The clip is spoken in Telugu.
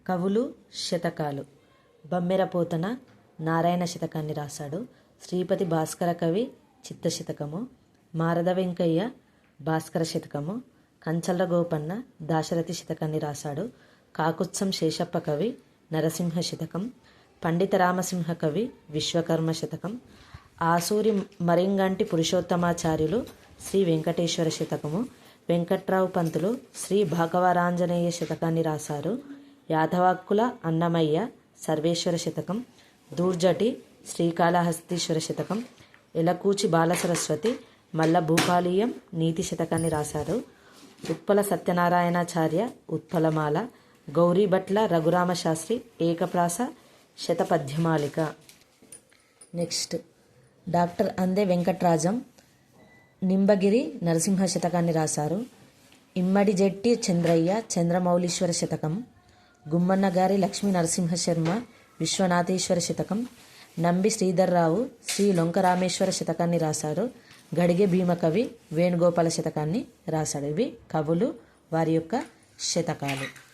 కవులు శతకాలు. బమ్మెర పోతన నారాయణ శతకాన్ని రాశాడు. శ్రీపతి భాస్కర కవి చిత్తశతకము, మారద వెంకయ్య భాస్కర శతకము, కంచల గోపన్న దాశరథి శతకాన్ని రాశాడు. కాకుత్సం శేషప్ప కవి నరసింహ శతకం, పండిత రామసింహ కవి విశ్వకర్మ శతకం, ఆసూరి మరింగంటి పురుషోత్తమాచార్యులు శ్రీ వెంకటేశ్వర శతకము, వెంకట్రావు పంతులు శ్రీ భాగవరాంజనేయ శతకాన్ని రాశారు. యాదవాక్కుల అన్నమయ్య సర్వేశ్వర శతకం, దూర్జటి శ్రీకాళహస్తీశ్వర శతకం, ఎలకూచి బాలసరస్వతి మల్ల భూపాలీయం నీతి శతకాన్ని రాశారు. ఉత్పల సత్యనారాయణాచార్య ఉత్పలమాల, గౌరీభట్ల రఘురామశాస్త్రి ఏకప్రాస శతపద్యమాలిక. నెక్స్ట్ డాక్టర్ అందే వెంకట్రాజం నింబగిరి నరసింహ శతకాన్ని రాశారు. ఇమ్మడి జెట్టి చంద్రయ్య చంద్రమౌళీశ్వర శతకం, గుమ్మన్న గారి లక్ష్మీ నరసింహ శర్మ విశ్వనాథేశ్వర శతకం, నంబి శ్రీధర్రావు శ్రీ లొంకరామేశ్వర శతకాన్ని రాశారు. గడిగే భీమకవి వేణుగోపాల శతకాన్ని రాశాడు. ఇవి కవులు వారి యొక్క శతకాలు.